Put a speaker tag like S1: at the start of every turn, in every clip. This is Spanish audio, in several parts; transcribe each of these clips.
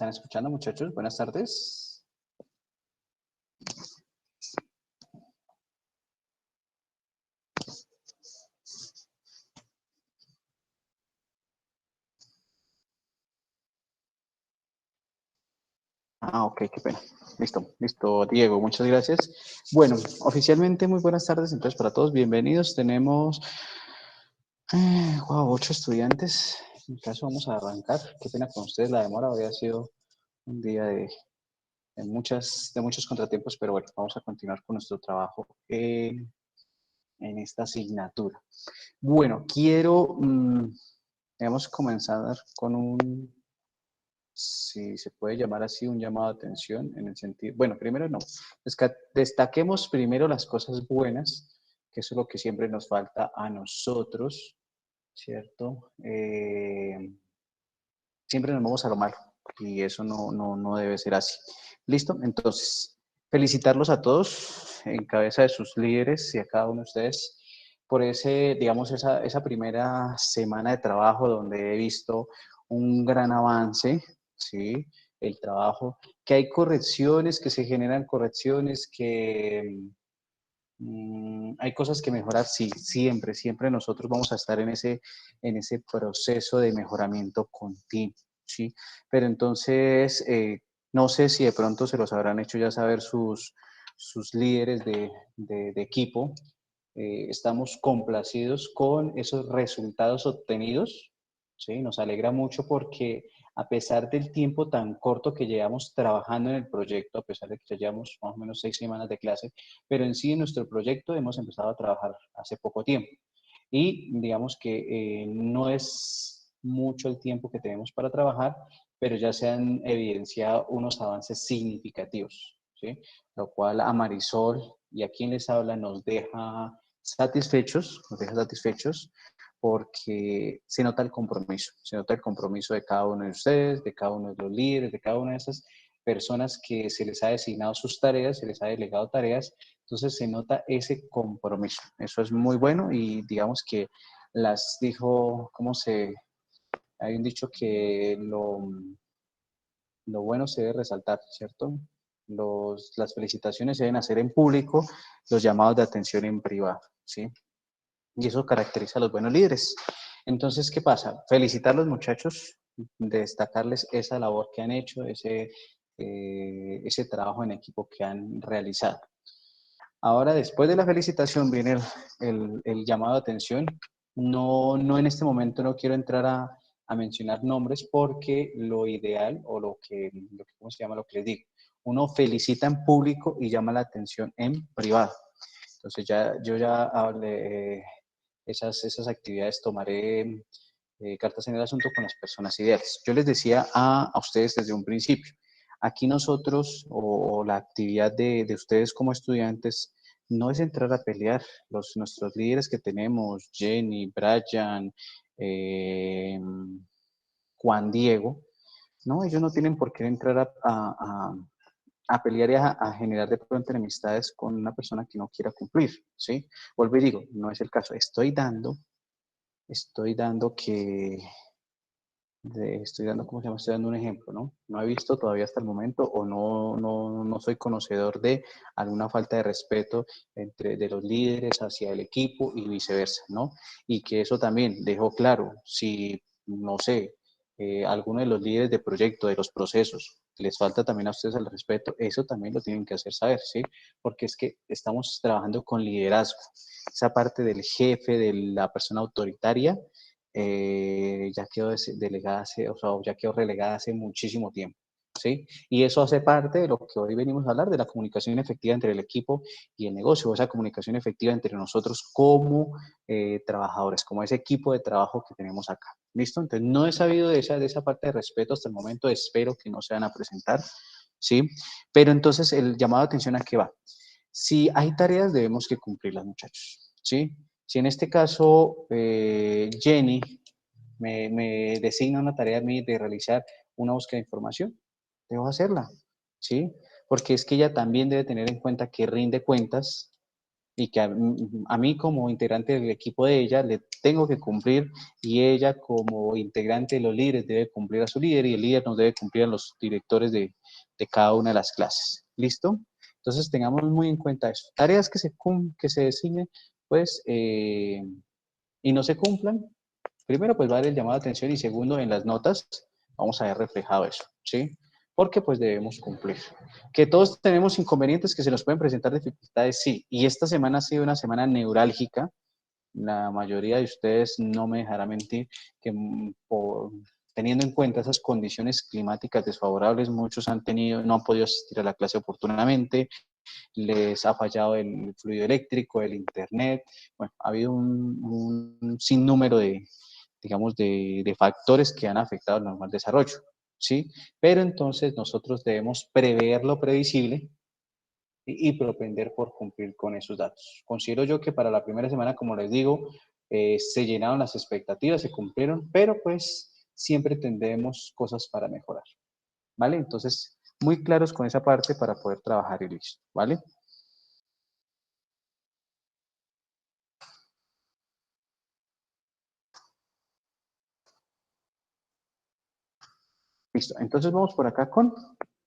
S1: están escuchando, muchachos? Buenas tardes. Ok, qué pena. Listo, Diego, muchas gracias. Bueno, oficialmente muy buenas tardes entonces para todos, bienvenidos. Tenemos, 8 estudiantes. En mi caso vamos a arrancar. Qué pena con ustedes, la demora había sido un día de muchos contratiempos, pero bueno, vamos a continuar con nuestro trabajo en esta asignatura. Bueno, quiero, digamos, comenzar con si se puede llamar así, un llamado de atención en el sentido, bueno, primero no, destaquemos primero las cosas buenas, que eso es lo que siempre nos falta a nosotros, ¿cierto? Siempre nos vamos a lo malo y eso no debe ser así. ¿Listo? Entonces, felicitarlos a todos en cabeza de sus líderes y a cada uno de ustedes por digamos, esa primera semana de trabajo donde he visto un gran avance, ¿sí? El trabajo, que hay correcciones, que se generan correcciones, que hay cosas que mejorar, sí, siempre nosotros vamos a estar en ese proceso de mejoramiento continuo, ¿sí? Pero entonces, no sé si de pronto se los habrán hecho ya saber sus líderes de equipo. Estamos complacidos con esos resultados obtenidos, ¿sí? Nos alegra mucho porque a pesar del tiempo tan corto que llevamos trabajando en el proyecto, a pesar de que ya llevamos más o menos 6 semanas de clase, pero en sí en nuestro proyecto hemos empezado a trabajar hace poco tiempo. Y digamos que no es mucho el tiempo que tenemos para trabajar, pero ya se han evidenciado unos avances significativos, ¿sí? Lo cual a Marisol y a quien les habla nos deja satisfechos porque se nota el compromiso de cada uno de ustedes, de cada uno de los líderes, de cada una de esas personas que se les ha designado sus tareas, se les ha delegado tareas, entonces se nota ese compromiso. Eso es muy bueno y digamos que las dijo, hay un dicho que lo bueno se debe resaltar, ¿cierto? Las felicitaciones se deben hacer en público, los llamados de atención en privado, ¿sí? Y eso caracteriza a los buenos líderes. Entonces, ¿qué pasa? Felicitar a los muchachos, destacarles esa labor que han hecho, ese trabajo en equipo que han realizado. Ahora, después de la felicitación, viene el llamado de atención. No en este momento no quiero entrar a mencionar nombres porque lo ideal o ¿cómo se llama? Lo que les digo. Uno felicita en público y llama la atención en privado. Entonces yo ya hablé, esas actividades tomaré cartas en el asunto con las personas ideales. Yo les decía a ustedes desde un principio, aquí nosotros o la actividad de ustedes como estudiantes no es entrar a pelear. Nuestros líderes que tenemos, Jenny, Brian, eh, Juan Diego, ¿no? Ellos no tienen por qué entrar a pelear y a generar de pronto enemistades con una persona que no quiera cumplir, ¿sí? Vuelvo y digo, no es el caso. ¿Cómo se llama? Estoy dando un ejemplo, ¿no? No he visto todavía hasta el momento o no soy conocedor de alguna falta de respeto de los líderes hacia el equipo y viceversa, ¿no? Y que eso también dejó claro, si, no sé, alguno de los líderes de proyecto, de los procesos, les falta también a ustedes el respeto, eso también lo tienen que hacer saber, ¿sí? Porque es que estamos trabajando con liderazgo. Esa parte del jefe, de la persona autoritaria, ya quedó delegada ya quedó relegada hace muchísimo tiempo, ¿sí? Y eso hace parte de lo que hoy venimos a hablar, de la comunicación efectiva entre el equipo y el negocio, o esa comunicación efectiva entre nosotros como trabajadores, como ese equipo de trabajo que tenemos acá, ¿listo? Entonces, no he sabido de esa parte de respeto hasta el momento, espero que no se van a presentar, ¿sí? Pero entonces, el llamado de atención, ¿a qué va? Si hay tareas, debemos que cumplirlas, muchachos, ¿sí? Si en este caso Jenny me designa una tarea a mí de realizar una búsqueda de información, debo hacerla, ¿sí? Porque es que ella también debe tener en cuenta que rinde cuentas y que a mí como integrante del equipo de ella le tengo que cumplir y ella como integrante de los líderes debe cumplir a su líder y el líder nos debe cumplir a los directores de cada una de las clases. ¿Listo? Entonces tengamos muy en cuenta eso. Tareas que se designen, pues, y no se cumplan, primero, pues va a dar el llamado de atención y segundo, en las notas vamos a ver reflejado eso, ¿sí? Porque pues debemos cumplir. Que todos tenemos inconvenientes, que se nos pueden presentar dificultades, sí. Y esta semana ha sido una semana neurálgica. La mayoría de ustedes no me dejará mentir que teniendo en cuenta esas condiciones climáticas desfavorables, muchos no han podido asistir a la clase oportunamente, les ha fallado el fluido eléctrico, el internet, bueno, ha habido un sinnúmero de, digamos, de factores que han afectado el normal desarrollo, ¿sí? Pero entonces nosotros debemos prever lo previsible y propender por cumplir con esos datos. Considero yo que para la primera semana, como les digo, se llenaron las expectativas, se cumplieron, pero pues siempre tendremos cosas para mejorar, ¿vale? Entonces, muy claros con esa parte para poder trabajar y listo, ¿vale? Listo, entonces vamos por acá con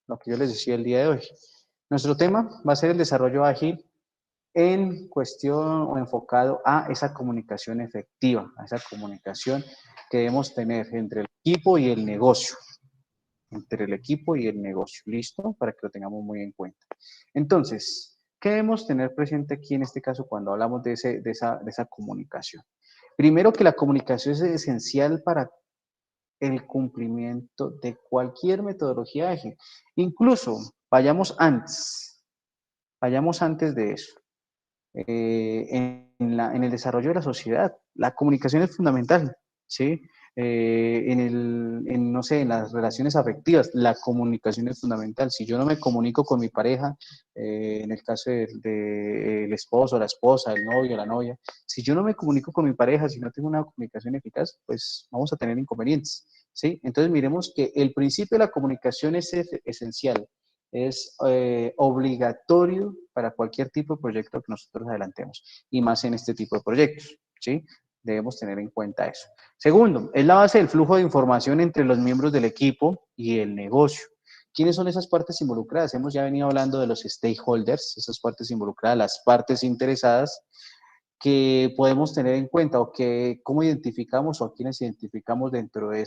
S1: lo que yo les decía el día de hoy. Nuestro tema va a ser el desarrollo ágil en cuestión o enfocado a esa comunicación efectiva, a esa comunicación que debemos tener entre el equipo y el negocio, entre el equipo y el negocio, ¿listo? Para que lo tengamos muy en cuenta. Entonces, ¿qué debemos tener presente aquí en este caso cuando hablamos de esa comunicación? Primero que la comunicación es esencial para el cumplimiento de cualquier metodología ágil. Incluso, vayamos antes de eso. En el desarrollo de la sociedad, la comunicación es fundamental, ¿sí? No sé, en las relaciones afectivas, la comunicación es fundamental. Si yo no me comunico con mi pareja, en el caso del esposo, la esposa, el novio, la novia, si yo no me comunico con mi pareja, si no tengo una comunicación eficaz, pues vamos a tener inconvenientes, ¿sí? Entonces miremos que el principio de la comunicación es esencial, es obligatorio para cualquier tipo de proyecto que nosotros adelantemos, y más en este tipo de proyectos, ¿sí? Debemos tener en cuenta eso. Segundo, es la base del flujo de información entre los miembros del equipo y el negocio. ¿Quiénes son esas partes involucradas? Hemos ya venido hablando de los stakeholders, esas partes involucradas, las partes interesadas que podemos tener en cuenta o que cómo identificamos o a quiénes identificamos dentro de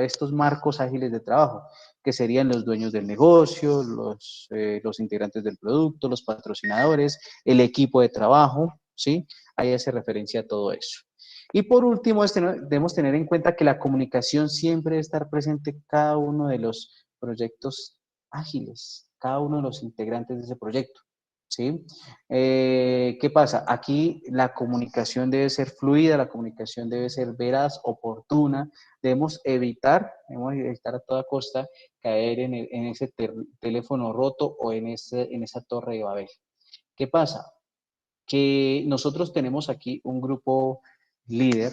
S1: estos marcos ágiles de trabajo, que serían los dueños del negocio, los integrantes del producto, los patrocinadores, el equipo de trabajo, ¿sí? Ahí hace referencia a todo eso. Y por último, debemos tener en cuenta que la comunicación siempre debe estar presente en cada uno de los proyectos ágiles, cada uno de los integrantes de ese proyecto. ¿Sí? ¿Qué pasa? Aquí la comunicación debe ser fluida, la comunicación debe ser veraz, oportuna. Debemos evitar a toda costa caer en ese teléfono roto o en esa torre de Babel. ¿Qué pasa? Que nosotros tenemos aquí un grupo líder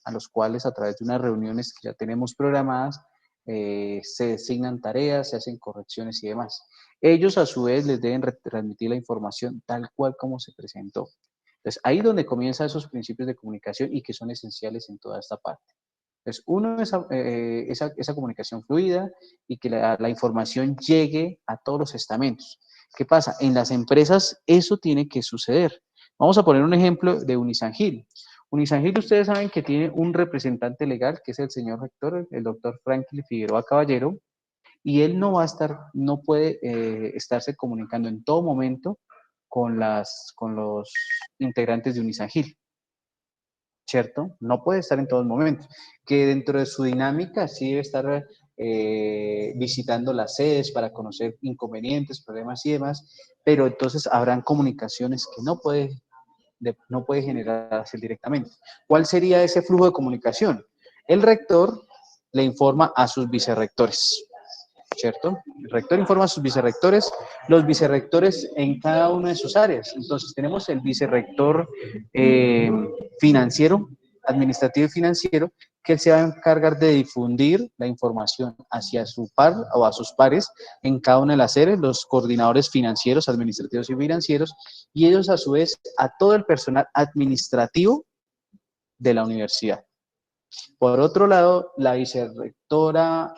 S1: a los cuales a través de unas reuniones que ya tenemos programadas, se designan tareas, se hacen correcciones y demás. Ellos a su vez les deben transmitir la información tal cual como se presentó. Entonces, ahí es donde comienzan esos principios de comunicación y que son esenciales en toda esta parte. Entonces, uno, esa comunicación fluida y que la información llegue a todos los estamentos. ¿Qué pasa? En las empresas eso tiene que suceder. Vamos a poner un ejemplo de Unisangil. Unisangil, ustedes saben que tiene un representante legal, que es el señor rector, el doctor Franklin Figueroa Caballero, y él no puede estarse comunicando en todo momento con los integrantes de Unisangil, ¿cierto? No puede estar en todos momentos. Que dentro de su dinámica sí debe estar visitando las sedes para conocer inconvenientes, problemas y demás, pero entonces habrán comunicaciones que no puede generarse directamente. ¿Cuál sería ese flujo de comunicación? El rector le informa a sus vicerrectores, ¿cierto? El rector informa a sus vicerrectores, los vicerrectores en cada una de sus áreas. Entonces tenemos el vicerrector financiero, administrativo y financiero, que él se va a encargar de difundir la información hacia su par o a sus pares en cada una de las sedes, los coordinadores financieros, administrativos y financieros, y ellos a su vez a todo el personal administrativo de la universidad. Por otro lado, la vicerrectora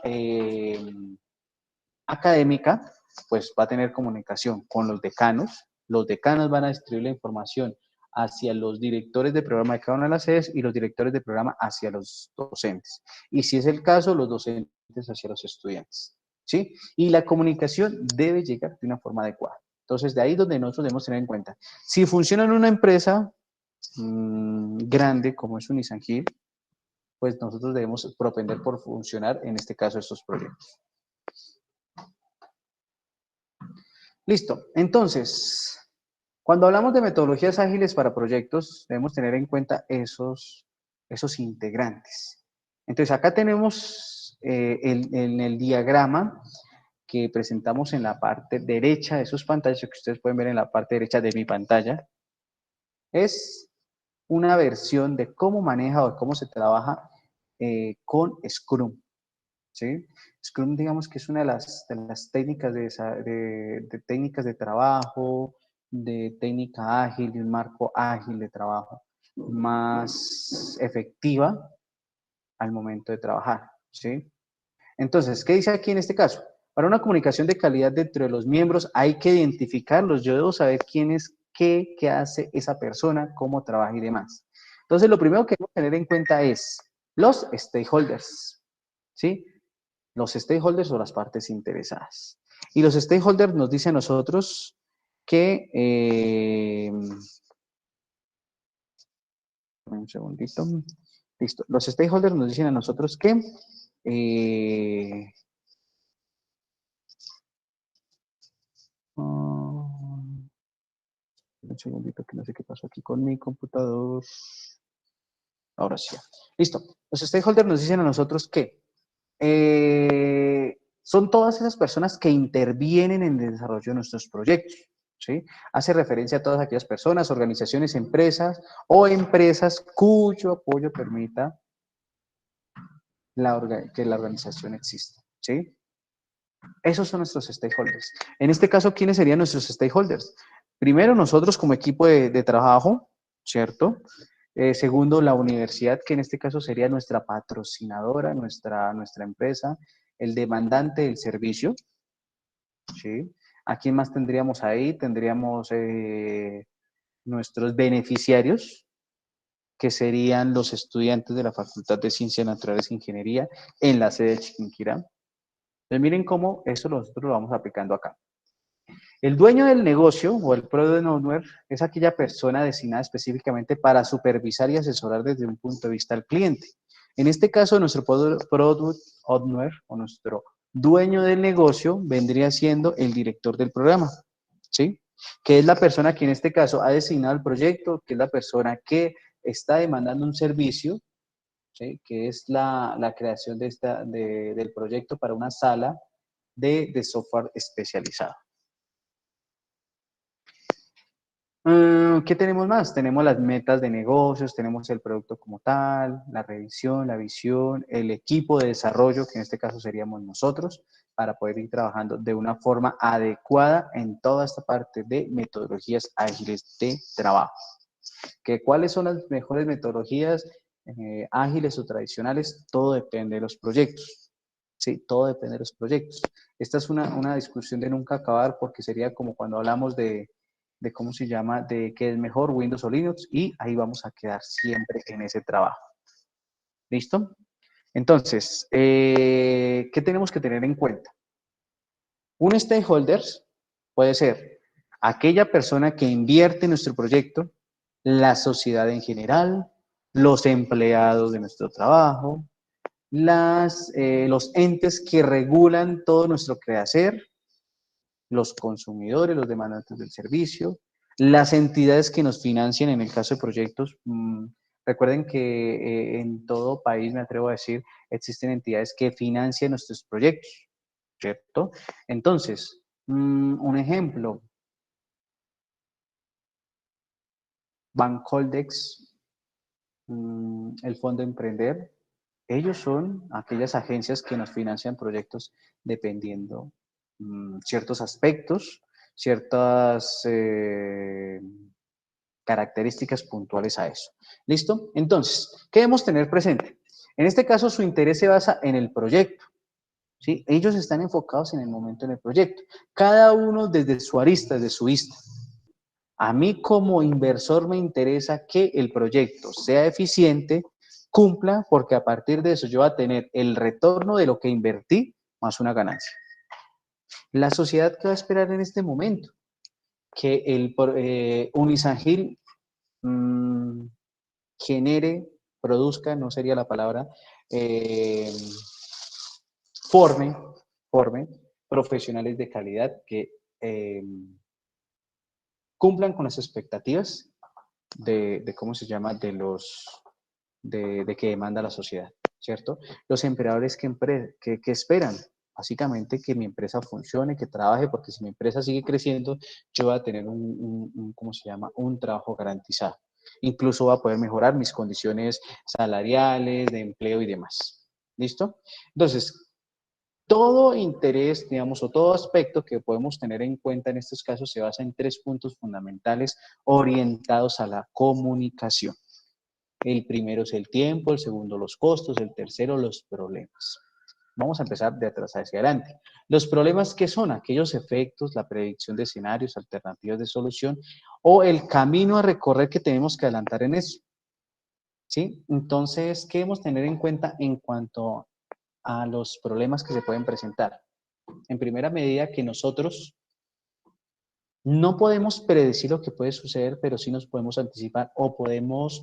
S1: académica, pues va a tener comunicación con los decanos van a distribuir la información hacia los directores de programa de cada una de las sedes y los directores de programa hacia los docentes. Y si es el caso, los docentes hacia los estudiantes. ¿Sí? Y la comunicación debe llegar de una forma adecuada. Entonces, de ahí donde nosotros debemos tener en cuenta. Si funciona en una empresa grande como es Unisangil, pues nosotros debemos propender por funcionar, en este caso, estos proyectos. Listo. Entonces, cuando hablamos de metodologías ágiles para proyectos, debemos tener en cuenta esos integrantes. Entonces, acá tenemos en el diagrama que presentamos en la parte derecha de sus pantallas, que ustedes pueden ver en la parte derecha de mi pantalla, es una versión de cómo maneja o cómo se trabaja con Scrum. ¿Sí? Scrum, digamos que es una de las técnicas de técnicas de trabajo, de técnica ágil, de un marco ágil de trabajo más efectiva al momento de trabajar. ¿Sí? Entonces, ¿qué dice aquí en este caso? Para una comunicación de calidad dentro de los miembros hay que identificarlos. Yo debo saber quién es qué hace esa persona, cómo trabaja y demás. Entonces, lo primero que debemos tener en cuenta es los stakeholders. ¿Sí? Los stakeholders o las partes interesadas. Y los stakeholders nos dicen a nosotros que, un segundito, listo, los stakeholders nos dicen a nosotros que, un segundito que no sé qué pasó aquí con mi computador. Ahora sí. Listo. Los stakeholders nos dicen a nosotros que son todas esas personas que intervienen en el desarrollo de nuestros proyectos. ¿Sí? Hace referencia a todas aquellas personas, organizaciones, empresas o empresas cuyo apoyo permita que la organización exista. ¿Sí? Esos son nuestros stakeholders. En este caso, ¿quiénes serían nuestros stakeholders? Primero, nosotros como equipo de trabajo, ¿cierto? Segundo, la universidad, que en este caso sería nuestra patrocinadora, nuestra empresa, el demandante del servicio, ¿sí? ¿A quién más tendríamos ahí? Tendríamos nuestros beneficiarios, que serían los estudiantes de la Facultad de Ciencias Naturales e Ingeniería en la sede de Chiquinquirá. Entonces, miren cómo eso nosotros lo vamos aplicando acá. El dueño del negocio o el product owner es aquella persona designada específicamente para supervisar y asesorar desde un punto de vista al cliente. En este caso, nuestro product owner o nuestro dueño del negocio vendría siendo el director del programa, ¿sí? Que es la persona que en este caso ha designado el proyecto, que es la persona que está demandando un servicio, ¿sí? Que es la creación del proyecto para una sala de software especializado. ¿Qué tenemos más? Tenemos las metas de negocios, tenemos el producto como tal, la revisión, la visión, el equipo de desarrollo, que en este caso seríamos nosotros, para poder ir trabajando de una forma adecuada en toda esta parte de metodologías ágiles de trabajo. ¿Cuáles son las mejores metodologías ágiles o tradicionales? Todo depende de los proyectos. Sí, todo depende de los proyectos. Esta es una discusión de nunca acabar porque sería como cuando hablamos de cómo se llama, de qué es mejor, Windows o Linux, y ahí vamos a quedar siempre en ese trabajo. ¿Listo? Entonces, ¿qué tenemos que tener en cuenta? Un stakeholder puede ser aquella persona que invierte en nuestro proyecto, la sociedad en general, los empleados de nuestro trabajo, los entes que regulan todo nuestro quehacer, los consumidores, los demandantes del servicio, las entidades que nos financian en el caso de proyectos. Recuerden que en todo país, me atrevo a decir, existen entidades que financian nuestros proyectos, ¿cierto? Entonces, un ejemplo, Bancoldex, el Fondo Emprender, Ellos son aquellas agencias que nos financian proyectos dependiendo ciertos aspectos, ciertas características puntuales a eso. ¿Listo? Entonces, ¿qué debemos tener presente? En este caso, su interés se basa en el proyecto. ¿Sí? Ellos están enfocados en el momento en el proyecto. Cada uno desde su arista, desde su vista. A mí como inversor me interesa que el proyecto sea eficiente, cumpla, porque a partir de eso yo voy a tener el retorno de lo que invertí más una ganancia. La sociedad, ¿qué va a esperar en este momento? Que el Unisangil genere, produzca, no sería la palabra, eh, forme profesionales de calidad que cumplan con las expectativas de ¿cómo se llama? De que demanda la sociedad, ¿cierto? Los empleadores que esperan, básicamente que mi empresa funcione, que trabaje, porque si mi empresa sigue creciendo, yo voy a tener ¿cómo se llama? Un trabajo garantizado. Incluso voy a poder mejorar mis condiciones salariales, de empleo y demás. ¿Listo? Entonces, todo interés, digamos, o todo aspecto que podemos tener en cuenta en estos casos se basa en 3 puntos fundamentales orientados a la comunicación. El primero es el tiempo, el segundo los costos, el tercero los problemas. Vamos a empezar de atrás hacia adelante. Los problemas, ¿qué son? Aquellos efectos, la predicción de escenarios, alternativas de solución o el camino a recorrer que tenemos que adelantar en eso. ¿Sí? Entonces, ¿qué debemos tener en cuenta en cuanto a los problemas que se pueden presentar? En primera medida que nosotros no podemos predecir lo que puede suceder, pero sí nos podemos anticipar o podemos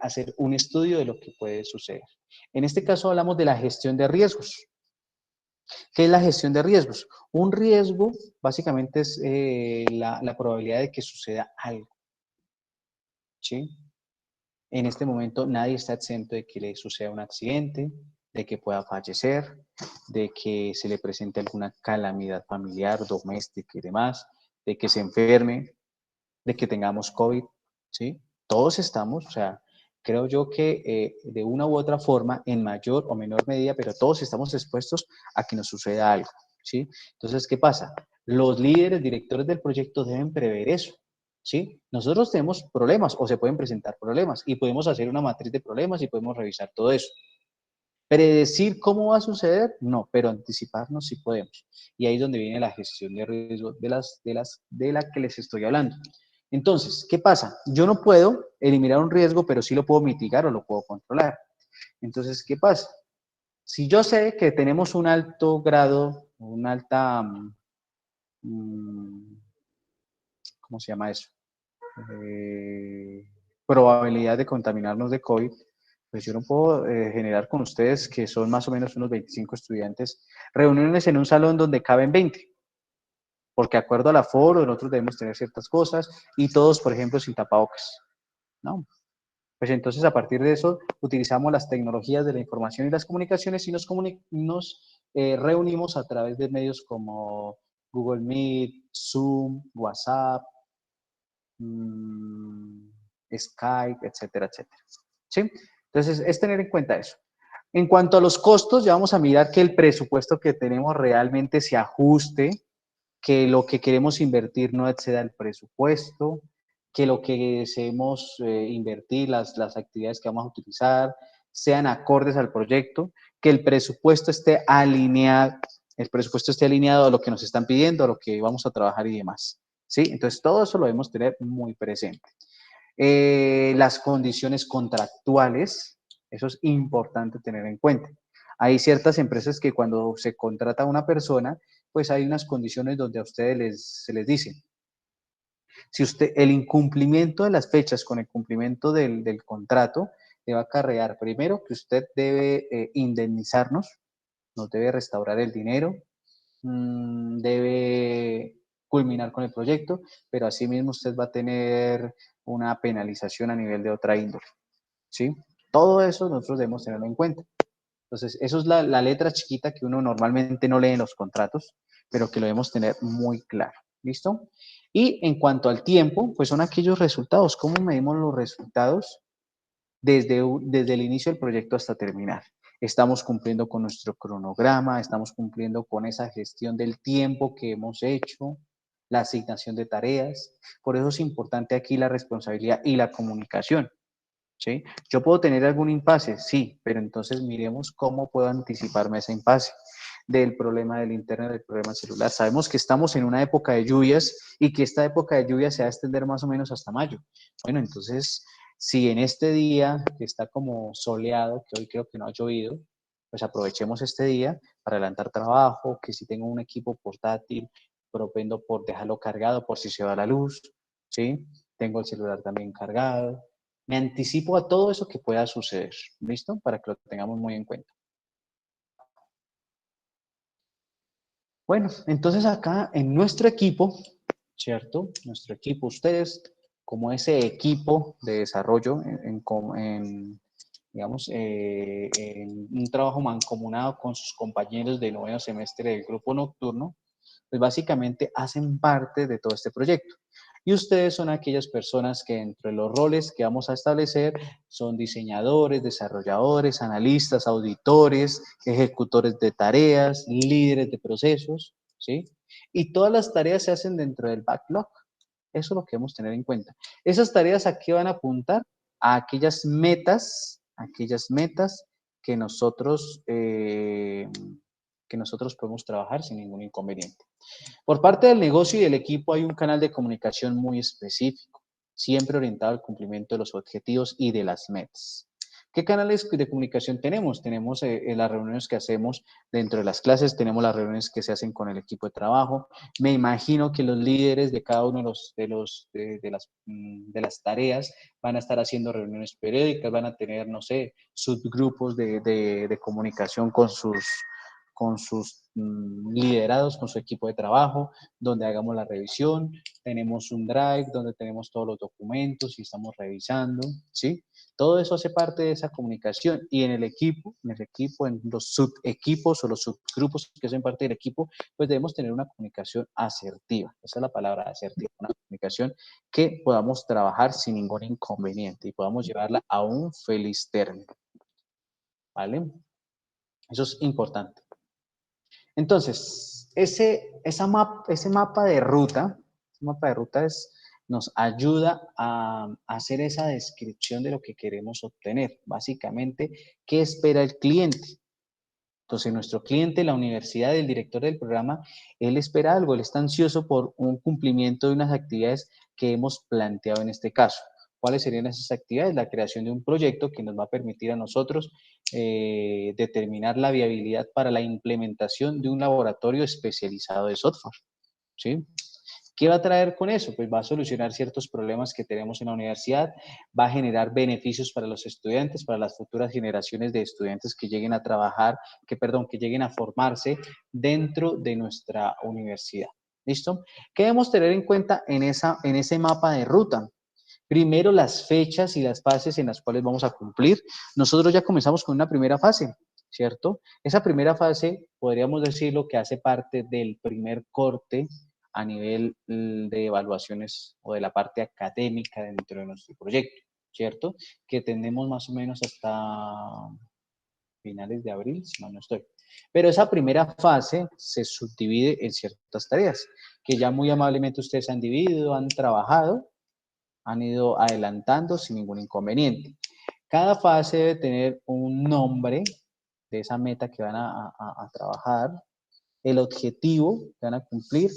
S1: hacer un estudio de lo que puede suceder. En este caso hablamos de la gestión de riesgos. ¿Qué es la gestión de riesgos? Un riesgo básicamente es la probabilidad de que suceda algo. ¿Sí? En este momento nadie está exento de que le suceda un accidente, de que pueda fallecer, de que se le presente alguna calamidad familiar, doméstica y demás, de que se enferme, de que tengamos COVID, ¿sí? Todos estamos, o sea, creo yo que de una u otra forma, en mayor o menor medida, pero todos estamos expuestos a que nos suceda algo, ¿sí? Entonces, ¿qué pasa? Los líderes, directores del proyecto deben prever eso, ¿sí? Nosotros tenemos problemas o se pueden presentar problemas y podemos hacer una matriz de problemas y podemos revisar todo eso. ¿Predecir cómo va a suceder? No, pero anticiparnos sí podemos. Y ahí es donde viene la gestión de riesgo de la que les estoy hablando. Entonces, ¿qué pasa? Yo no puedo eliminar un riesgo, pero sí lo puedo mitigar o lo puedo controlar. Entonces, ¿qué pasa? Si yo sé que tenemos un alto grado, una alta, ¿cómo se llama eso? Probabilidad de contaminarnos de COVID, pues yo no puedo generar con ustedes, que son más o menos unos 25 estudiantes, reuniones en un salón donde caben 20, porque de acuerdo al aforo nosotros debemos tener ciertas cosas y todos, por ejemplo, sin tapabocas, ¿no? Pues entonces a partir de eso utilizamos las tecnologías de la información y las comunicaciones y nos reunimos a través de medios como Google Meet, Zoom, WhatsApp, Skype, etcétera, etcétera. ¿Sí? Entonces, es tener en cuenta eso. En cuanto a los costos, ya vamos a mirar que el presupuesto que tenemos realmente se ajuste, que lo que queremos invertir no exceda el presupuesto, que lo que deseemos invertir, las actividades que vamos a utilizar, sean acordes al proyecto, que el presupuesto esté alineado a lo que nos están pidiendo, a lo que vamos a trabajar y demás. ¿Sí? Entonces, todo eso lo debemos tener muy presente. Las condiciones contractuales, eso es importante tener en cuenta. Hay ciertas empresas que cuando se contrata a una persona, pues hay unas condiciones donde a ustedes se les dice, si usted, el incumplimiento de las fechas con el cumplimiento del contrato, le va a acarrear primero que usted debe indemnizarnos, nos debe restaurar el dinero, debe culminar con el proyecto, pero asimismo usted va a tener una penalización a nivel de otra índole, ¿sí? Todo eso nosotros debemos tenerlo en cuenta. Entonces, eso es la letra chiquita que uno normalmente no lee en los contratos, pero que lo debemos tener muy claro. ¿Listo? Y en cuanto al tiempo, pues son aquellos resultados. ¿Cómo medimos los resultados desde el inicio del proyecto hasta terminar? estamos cumpliendo con nuestro cronograma, estamos cumpliendo con esa gestión del tiempo que hemos hecho, la asignación de tareas. Por eso es importante aquí la responsabilidad y la comunicación, ¿sí? Yo puedo tener algún impasse, sí, pero entonces miremos cómo puedo anticiparme a ese impasse del problema del internet, del problema celular. Sabemos que estamos en una época de lluvias y que esta época de lluvias se va a extender más o menos hasta mayo. Bueno, entonces, si en este día que está como soleado, que hoy creo que no ha llovido, pues aprovechemos este día para adelantar trabajo, que si tengo un equipo portátil, propendo por dejarlo cargado por si se va la luz, ¿sí? Tengo el celular también cargado. Me anticipo a todo eso que pueda suceder, ¿listo? Para que lo tengamos muy en cuenta. Bueno, entonces acá en nuestro equipo, ¿cierto? Nuestro equipo, ustedes como ese equipo de desarrollo digamos, en un trabajo mancomunado con sus compañeros de noveno semestre del grupo nocturno, pues básicamente hacen parte de todo este proyecto. Y ustedes son aquellas personas que entre los roles que vamos a establecer son diseñadores, desarrolladores, analistas, auditores, ejecutores de tareas, líderes de procesos, ¿sí? Y todas las tareas se hacen dentro del backlog. Eso es lo que debemos tener en cuenta. Esas tareas, ¿a qué van a apuntar? A aquellas metas que nosotros podemos trabajar sin ningún inconveniente. Por parte del negocio y del equipo hay un canal de comunicación muy específico, siempre orientado al cumplimiento de los objetivos y de las metas. ¿Qué canales de comunicación tenemos? Tenemos las reuniones que hacemos dentro de las clases, tenemos las reuniones que se hacen con el equipo de trabajo. Me imagino que los líderes de cada uno de las tareas van a estar haciendo reuniones periódicas, van a tener, no sé, subgrupos de comunicación con sus liderados, con su equipo de trabajo, donde hagamos la revisión. Tenemos un drive donde tenemos todos los documentos y estamos revisando, ¿sí? Todo eso hace parte de esa comunicación y en los subequipos o los subgrupos que hacen parte del equipo, pues debemos tener una comunicación asertiva. Esa es la palabra asertiva, una comunicación que podamos trabajar sin ningún inconveniente y podamos llevarla a un feliz término, ¿vale? Eso es importante. Entonces, ese mapa de ruta nos ayuda a hacer esa descripción de lo que queremos obtener. Básicamente, ¿qué espera el cliente? Entonces, nuestro cliente, la universidad, el director del programa, él espera algo, él está ansioso por un cumplimiento de unas actividades que hemos planteado en este caso. ¿Cuáles serían esas actividades? La creación de un proyecto que nos va a permitir a nosotros determinar la viabilidad para la implementación de un laboratorio especializado de software, ¿sí? ¿Qué va a traer con eso? Pues va a solucionar ciertos problemas que tenemos en la universidad, va a generar beneficios para los estudiantes, para las futuras generaciones de estudiantes que lleguen a trabajar, que lleguen a formarse dentro de nuestra universidad. ¿Listo? ¿Qué debemos tener en cuenta en ese mapa de ruta? Primero, las fechas y las fases en las cuales vamos a cumplir. Nosotros ya comenzamos con una primera fase, ¿cierto? Esa primera fase, podríamos decirlo, que hace parte del primer corte a nivel de evaluaciones o de la parte académica dentro de nuestro proyecto, ¿cierto? Que tenemos más o menos hasta finales de abril, si mal no estoy. Pero esa primera fase se subdivide en ciertas tareas que ya muy amablemente ustedes han dividido, han trabajado, han ido adelantando sin ningún inconveniente. Cada fase debe tener un nombre de esa meta que van a trabajar, el objetivo que van a cumplir,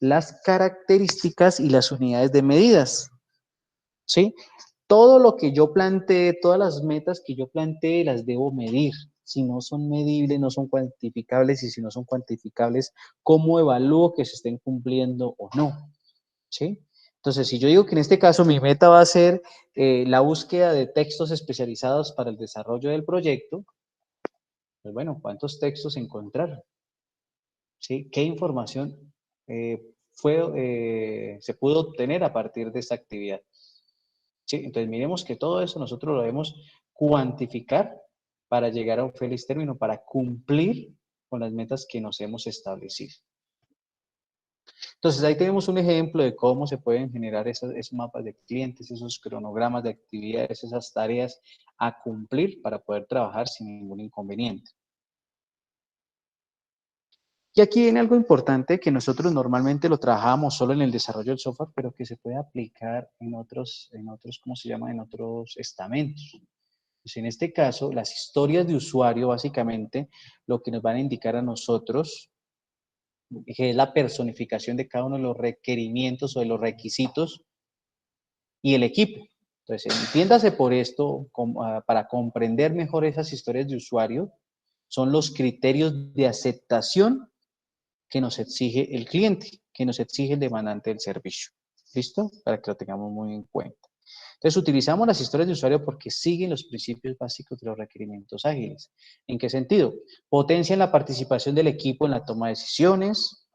S1: las características y las unidades de medidas, ¿sí? Todo lo que yo planteé, todas las metas que yo planteé, las debo medir. Si no son medibles, no son cuantificables, y si no son cuantificables, ¿cómo evalúo que se estén cumpliendo o no? ¿Sí? Entonces, si yo digo que en este caso mi meta va a ser la búsqueda de textos especializados para el desarrollo del proyecto, pues bueno, ¿cuántos textos encontrar? ¿Sí? ¿Qué información se pudo obtener a partir de esta actividad? ¿Sí? Entonces, miremos que todo eso nosotros lo debemos cuantificar para llegar a un feliz término, para cumplir con las metas que nos hemos establecido. Entonces, ahí tenemos un ejemplo de cómo se pueden generar esos mapas de clientes, esos cronogramas de actividades, esas tareas a cumplir para poder trabajar sin ningún inconveniente. Y aquí viene algo importante que nosotros normalmente lo trabajábamos solo en el desarrollo del software, pero que se puede aplicar en otros, ¿cómo se llama? En otros estamentos. Pues en este caso, las historias de usuario, básicamente, lo que nos van a indicar a nosotros, que es la personificación de cada uno de los requerimientos o de los requisitos y el equipo. Entonces, entiéndase por esto, para comprender mejor esas historias de usuario, son los criterios de aceptación que nos exige el cliente, que nos exige el demandante del servicio. ¿Listo? Para que lo tengamos muy en cuenta. Entonces, utilizamos las historias de usuario porque siguen los principios básicos de los requerimientos ágiles. ¿En qué sentido? Potencian la participación del equipo en la toma de decisiones,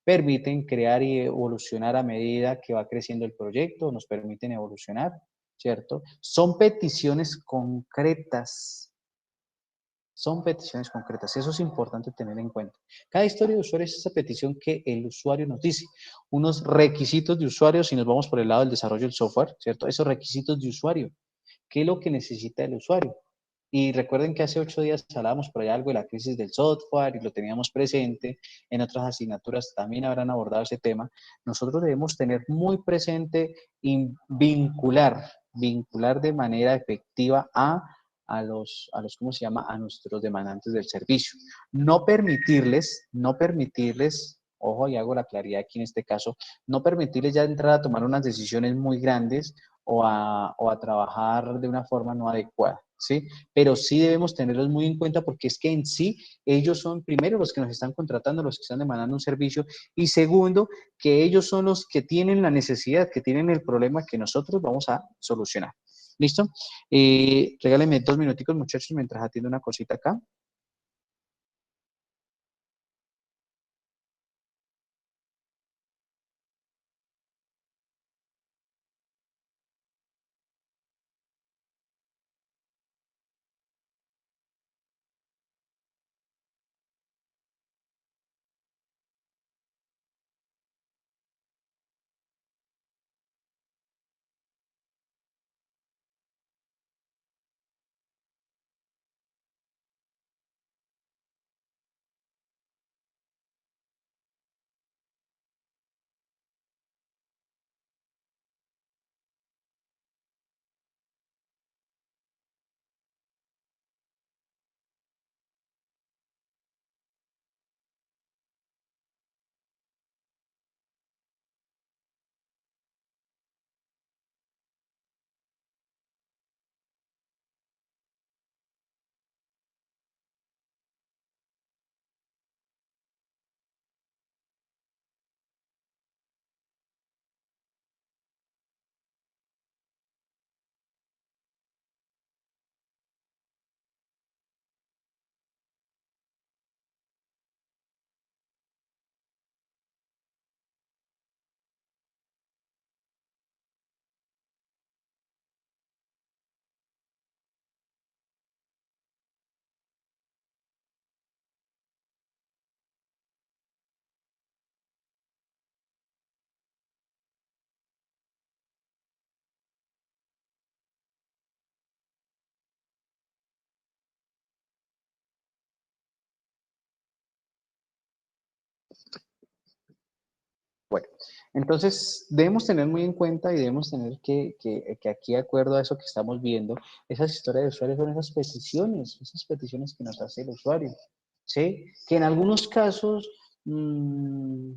S1: permiten crear y evolucionar a medida que va creciendo el proyecto, nos permiten evolucionar, ¿cierto? Son peticiones concretas, eso es importante tener en cuenta. Cada historia de usuario es esa petición que el usuario nos dice, unos requisitos de usuario, si nos vamos por el lado del desarrollo del software, ¿cierto? Esos requisitos de usuario, ¿qué es lo que necesita el usuario? Y recuerden que hace 8 días hablábamos por ahí algo de la crisis del software y lo teníamos presente, en otras asignaturas también habrán abordado ese tema. Nosotros debemos tener muy presente y vincular de manera efectiva ¿cómo se llama? A nuestros demandantes del servicio. No permitirles, ojo, y hago la claridad aquí en este caso, no permitirles ya entrar a tomar unas decisiones muy grandes o a trabajar de una forma no adecuada, ¿sí? Pero sí debemos tenerlos muy en cuenta porque es que en sí ellos son primero los que nos están contratando, los que están demandando un servicio y segundo, que ellos son los que tienen la necesidad, que tienen el problema que nosotros vamos a solucionar. ¿Listo? Regálenme 2 minuticos, muchachos, mientras atiendo una cosita acá. Bueno, entonces debemos tener muy en cuenta y debemos tener que aquí, de acuerdo a eso que estamos viendo, esas historias de usuarios son esas peticiones que nos hace el usuario, ¿sí? Que en algunos casos mmm,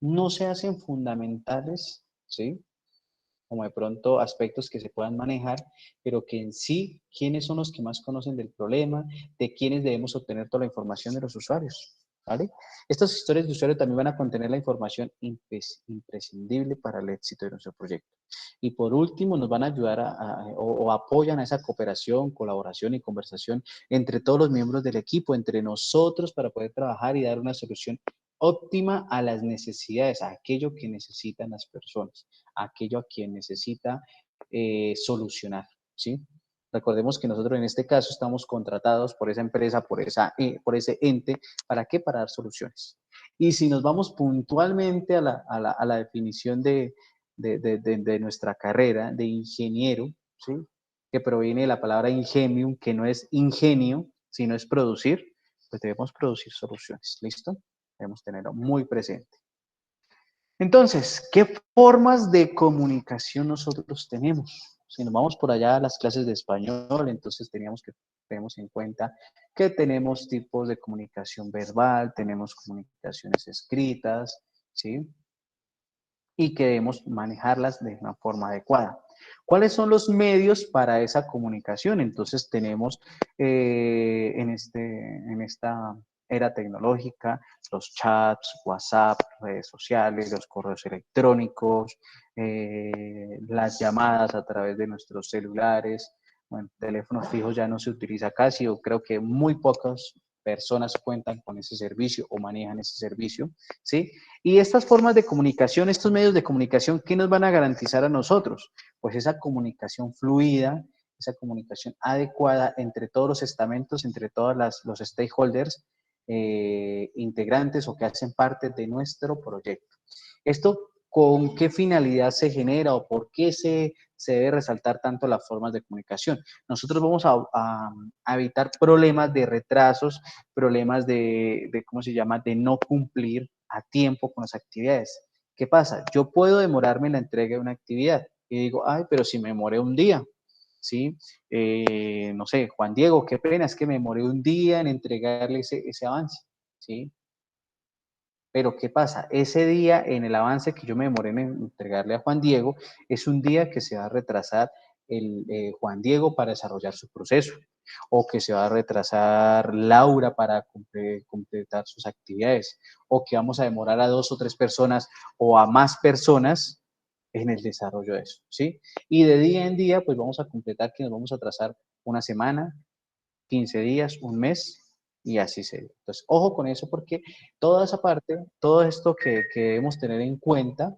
S1: no se hacen fundamentales, ¿sí? Como de pronto aspectos que se puedan manejar, pero que en sí, ¿quiénes son los que más conocen del problema? ¿De quiénes debemos obtener toda la información de los usuarios? ¿Vale? Estas historias de usuario también van a contener la información imprescindible para el éxito de nuestro proyecto. Y por último, nos van a ayudar o apoyan a esa cooperación, colaboración y conversación entre todos los miembros del equipo, entre nosotros, para poder trabajar y dar una solución óptima a las necesidades, a aquello que necesitan las personas, a aquello a quien necesita solucionar, ¿sí? Recordemos que nosotros en este caso estamos contratados por esa empresa, por ese ente, ¿para qué? Para dar soluciones. Y si nos vamos puntualmente a la definición de nuestra carrera de ingeniero, ¿sí? Que proviene de la palabra ingenium, que no es ingenio, sino es producir, pues debemos producir soluciones, ¿listo? Debemos tenerlo muy presente. Entonces, ¿qué formas de comunicación nosotros tenemos? Si nos vamos por allá a las clases de español, entonces tenemos en cuenta que tenemos tipos de comunicación verbal, tenemos comunicaciones escritas, ¿sí? Y que debemos manejarlas de una forma adecuada. ¿Cuáles son los medios para esa comunicación? Entonces tenemos en esta era tecnológica los chats, WhatsApp, redes sociales, los correos electrónicos, las llamadas a través de nuestros celulares. Bueno, teléfonos fijos ya no se utiliza casi, o creo que muy pocas personas cuentan con ese servicio o manejan ese servicio, ¿sí? Y estas formas de comunicación, estos medios de comunicación, ¿qué nos van a garantizar a nosotros? Pues esa comunicación fluida, esa comunicación adecuada entre todos los estamentos, entre todos los stakeholders integrantes o que hacen parte de nuestro proyecto. Esto, ¿con qué finalidad se genera o por qué se debe resaltar tanto las formas de comunicación? Nosotros vamos a evitar problemas de retrasos, problemas ¿cómo se llama?, de no cumplir a tiempo con las actividades. ¿Qué pasa? Yo puedo demorarme en la entrega de una actividad y digo, ay, pero si me demoré un día, ¿sí? No sé, Juan Diego, qué pena, es que me demoré un día en entregarle ese avance, ¿sí? Pero ¿qué pasa? Ese día en el avance que yo me demoré en entregarle a Juan Diego, es un día que se va a retrasar Juan Diego para desarrollar su proceso, o que se va a retrasar Laura para completar sus actividades, o que vamos a demorar a 2 o 3 personas o a más personas en el desarrollo de eso, ¿sí? Y de día en día, pues vamos a completar que nos vamos a atrasar una semana, 15 días, un mes, y así se. Entonces, ojo con eso porque toda esa parte, todo esto que debemos tener en cuenta,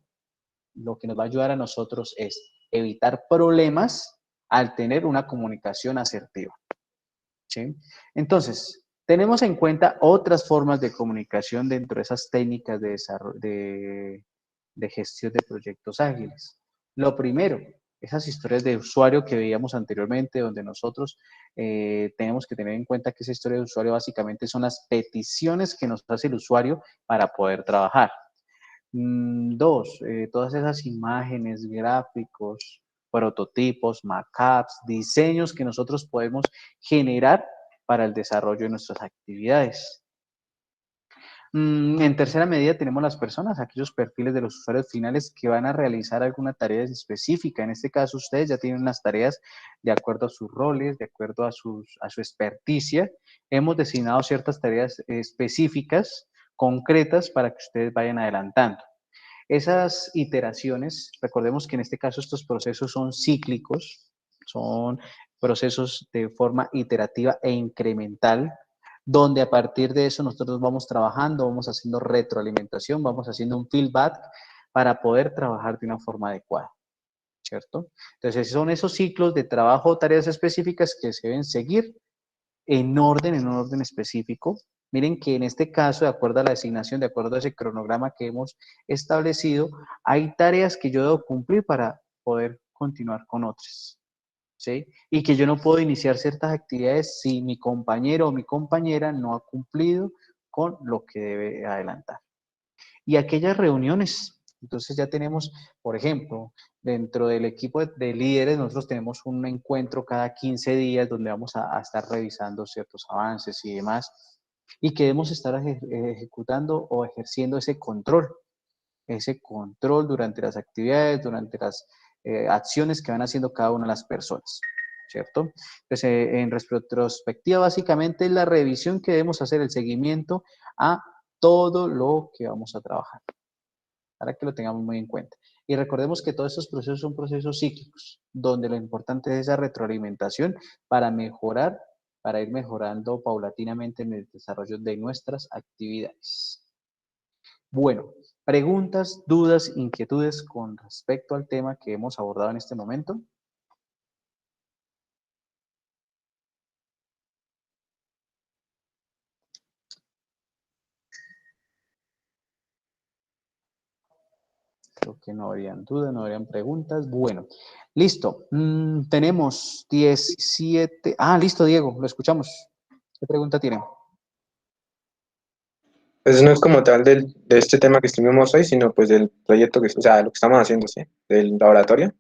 S1: lo que nos va a ayudar a nosotros es evitar problemas al tener una comunicación asertiva, ¿sí? Entonces, tenemos en cuenta otras formas de comunicación dentro de esas técnicas de gestión de proyectos ágiles. Lo primero, esas historias de usuario que veíamos anteriormente, donde nosotros tenemos que tener en cuenta que esa historia de usuario básicamente son las peticiones que nos hace el usuario para poder trabajar. Dos, todas esas imágenes, gráficos, prototipos, mockups, diseños que nosotros podemos generar para el desarrollo de nuestras actividades. En tercera medida tenemos las personas, aquellos perfiles de los usuarios finales que van a realizar alguna tarea específica. En este caso, ustedes ya tienen unas tareas de acuerdo a sus roles, de acuerdo a su experticia. Hemos designado ciertas tareas específicas, concretas, para que ustedes vayan adelantando. Esas iteraciones, recordemos que en este caso estos procesos son cíclicos, son procesos de forma iterativa e incremental, donde a partir de eso nosotros vamos trabajando, vamos haciendo retroalimentación, vamos haciendo un feedback para poder trabajar de una forma adecuada, ¿cierto? Entonces, son esos ciclos de trabajo o tareas específicas que se deben seguir en un orden específico. Miren que en este caso, de acuerdo a la designación, de acuerdo a ese cronograma que hemos establecido, hay tareas que yo debo cumplir para poder continuar con otras, ¿sí? Y que yo no puedo iniciar ciertas actividades si mi compañero o mi compañera no ha cumplido con lo que debe adelantar. Y aquellas reuniones, entonces ya tenemos, por ejemplo, dentro del equipo de líderes, nosotros tenemos un encuentro cada 15 días donde vamos a estar revisando ciertos avances y demás, y que debemos estar ejecutando o ejerciendo ese control durante las actividades, durante las acciones que van haciendo cada una de las personas, ¿cierto? Entonces, en retrospectiva, básicamente es la revisión que debemos hacer, el seguimiento a todo lo que vamos a trabajar, para que lo tengamos muy en cuenta. Y recordemos que todos estos procesos son procesos cíclicos, donde lo importante es esa retroalimentación para mejorar, para ir mejorando paulatinamente en el desarrollo de nuestras actividades. Bueno, preguntas, dudas, inquietudes con respecto al tema que hemos abordado en este momento. Creo que no habrían dudas, no habrían preguntas. Bueno, listo. Tenemos 17. Ah, listo, Diego, lo escuchamos. ¿Qué pregunta tiene?
S2: Pues no es como tal de este tema que estuvimos hoy, sino pues del proyecto que, o sea, lo que estamos haciendo, ¿sí? Del laboratorio.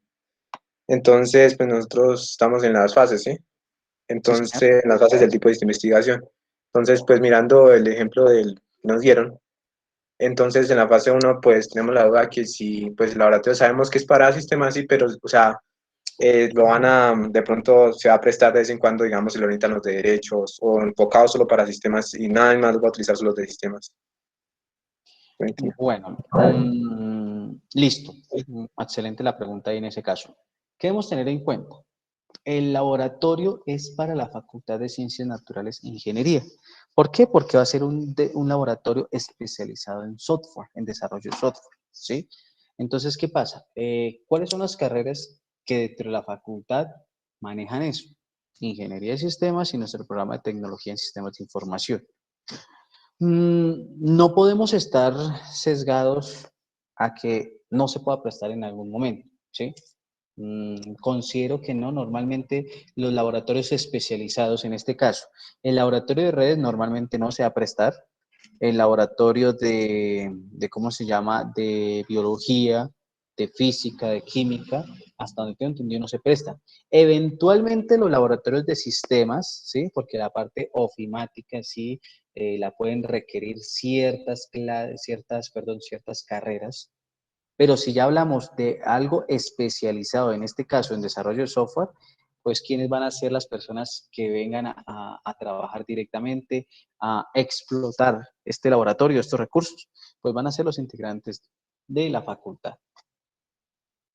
S2: Entonces, pues nosotros estamos en las fases, ¿sí?
S1: Sí, señor.
S2: Entonces, en las fases del tipo de investigación. Entonces, pues mirando el ejemplo que nos dieron, entonces en la fase uno pues tenemos la duda que si, pues el laboratorio sabemos que es para sistemas, sí, pero, o sea, lo van a, de pronto se va a prestar de vez en cuando, digamos, si lo necesitan los de derechos o enfocado solo para sistemas y nada más va a utilizar solo de sistemas.
S1: Bueno, listo. Excelente la pregunta ahí en ese caso. ¿Qué debemos tener en cuenta? El laboratorio es para la Facultad de Ciencias Naturales e Ingeniería. ¿Por qué? Porque va a ser un laboratorio especializado en software, en desarrollo de software, ¿sí? Entonces, ¿qué pasa? ¿Cuáles son las carreras que dentro de la facultad manejan eso? Ingeniería de sistemas y nuestro programa de tecnología en sistemas de información. No podemos estar sesgados a que no se pueda prestar en algún momento, ¿sí? Considero que no, normalmente los laboratorios especializados, en este caso, el laboratorio de redes normalmente no se va a prestar, el laboratorio de ¿cómo se llama?, de biología, de física, de química, hasta donde tengo entendido no se prestan. Eventualmente los laboratorios de sistemas, ¿sí? Porque la parte ofimática sí la pueden requerir ciertas carreras, pero si ya hablamos de algo especializado, en este caso en desarrollo de software, pues quiénes van a ser las personas que vengan a trabajar directamente, a explotar este laboratorio, estos recursos, pues van a ser los integrantes de la facultad,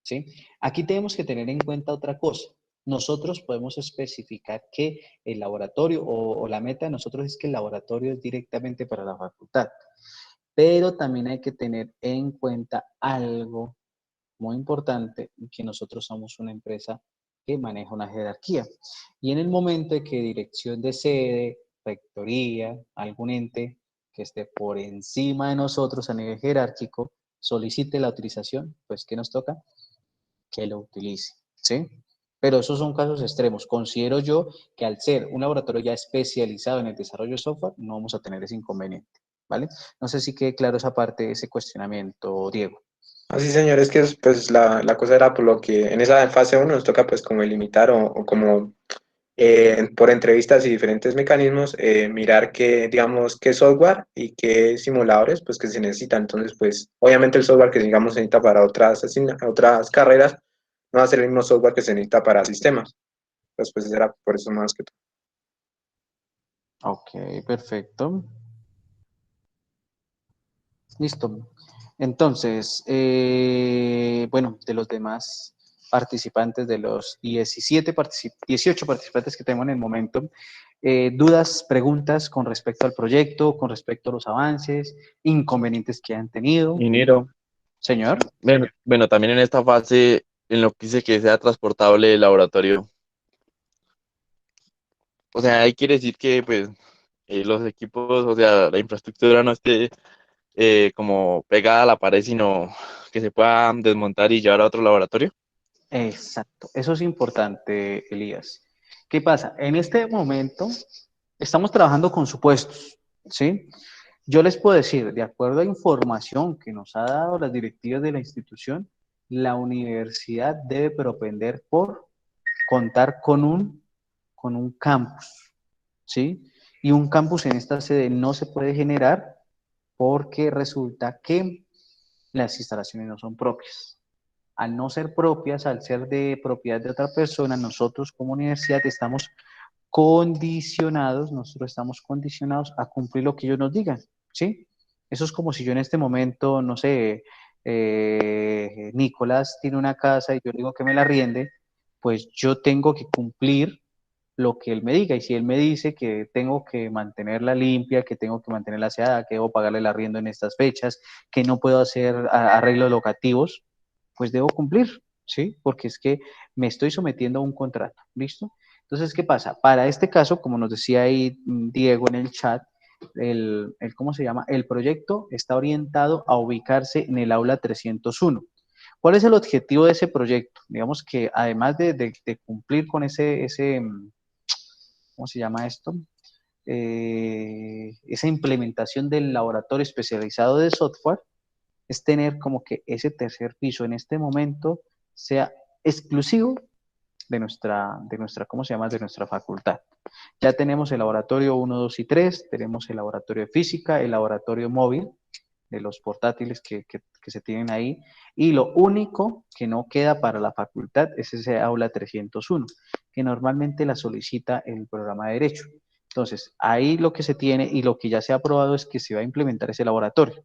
S1: ¿sí? Aquí tenemos que tener en cuenta otra cosa. Nosotros podemos especificar que el laboratorio o la meta de nosotros es que el laboratorio es directamente para la facultad, pero también hay que tener en cuenta algo muy importante, que nosotros somos una empresa que maneja una jerarquía. Y en el momento de que dirección de sede, rectoría, algún ente que esté por encima de nosotros a nivel jerárquico, solicite la utilización, pues ¿qué nos toca? Que lo utilice, ¿sí? Pero esos son casos extremos. Considero yo que al ser un laboratorio ya especializado en el desarrollo de software, no vamos a tener ese inconveniente, ¿vale? No sé si quede claro esa parte, ese cuestionamiento, Diego.
S2: Así, señor, es que pues la cosa era por lo que en esa fase uno nos toca pues como limitar o como por entrevistas y diferentes mecanismos mirar qué, digamos, qué software y qué simuladores pues que se necesitan. Entonces, pues obviamente el software que digamos se necesita para otras carreras no va a ser el mismo software que se necesita para sistemas. Entonces, pues era por eso más que todo.
S1: Ok, perfecto. Listo. Entonces, bueno, de los demás participantes, de los 18 participantes que tenemos en el momento, dudas, preguntas con respecto al proyecto, con respecto a los avances, inconvenientes que han tenido.
S3: Ingeniero,
S1: Señor.
S3: bueno, también en esta fase, en lo que dice que sea transportable el laboratorio, o sea, ahí quiere decir que pues los equipos, o sea, la infraestructura no esté como pegada a la pared, sino que se pueda desmontar y llevar a otro laboratorio.
S1: Exacto, eso es importante, Elías. ¿Qué pasa? En este momento estamos trabajando con supuestos, ¿sí? Yo les puedo decir, de acuerdo a información que nos ha dado las directivas de la institución, la universidad debe propender por contar con un campus, ¿sí? Y un campus en esta sede no se puede generar porque resulta que las instalaciones no son propias. Al no ser propias, al ser de propiedad de otra persona, nosotros como universidad nosotros estamos condicionados a cumplir lo que ellos nos digan, ¿sí? Eso es como si yo en este momento, no sé, Nicolás tiene una casa y yo le digo que me la arriende, pues yo tengo que cumplir lo que él me diga. Y si él me dice que tengo que mantenerla limpia, que tengo que mantenerla aseada, que debo pagarle el arriendo en estas fechas, que no puedo hacer arreglos locativos, pues debo cumplir, ¿sí? Porque es que me estoy sometiendo a un contrato, ¿listo? Entonces, ¿qué pasa? Para este caso, como nos decía ahí Diego en el chat, ¿cómo se llama? El proyecto está orientado a ubicarse en el aula 301. ¿Cuál es el objetivo de ese proyecto? Digamos que además de cumplir con ¿cómo se llama esto? Esa implementación del laboratorio especializado de software, es tener como que ese tercer piso en este momento sea exclusivo de nuestra, ¿cómo se llama? De nuestra facultad. Ya tenemos el laboratorio 1, 2 y 3, tenemos el laboratorio de física, el laboratorio móvil, de los portátiles que se tienen ahí, y lo único que no queda para la facultad es ese aula 301, que normalmente la solicita el programa de Derecho. Entonces, ahí lo que se tiene y lo que ya se ha aprobado es que se va a implementar ese laboratorio.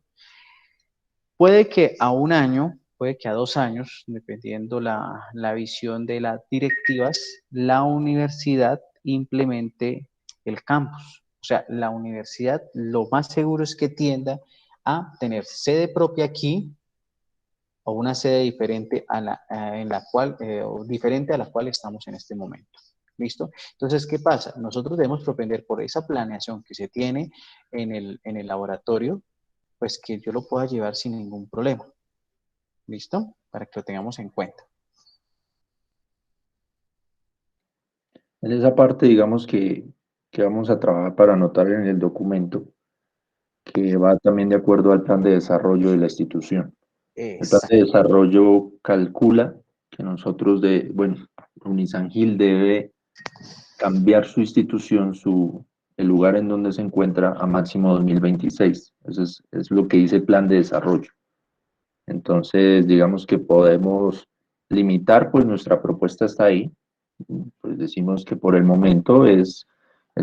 S1: Puede que a un año, puede que a 2 años, dependiendo la visión de las directivas, la universidad implemente el campus. O sea, la universidad lo más seguro es que tienda a tener sede propia aquí o una sede diferente en la cual, o diferente a la cual estamos en este momento. ¿Listo? Entonces, ¿qué pasa? Nosotros debemos propender por esa planeación que se tiene en el laboratorio, pues que yo lo pueda llevar sin ningún problema. ¿Listo? Para que lo tengamos en cuenta.
S4: En esa parte, digamos que vamos a trabajar para anotar en el documento, que va también de acuerdo al plan de desarrollo de la institución. El plan de
S1: Exacto.
S4: desarrollo calcula que nosotros bueno, Unisangil debe cambiar su institución, el lugar en donde se encuentra a máximo 2026. Eso es lo que dice el plan de desarrollo. Entonces, digamos que podemos limitar, pues nuestra propuesta está ahí. Pues decimos que por el momento es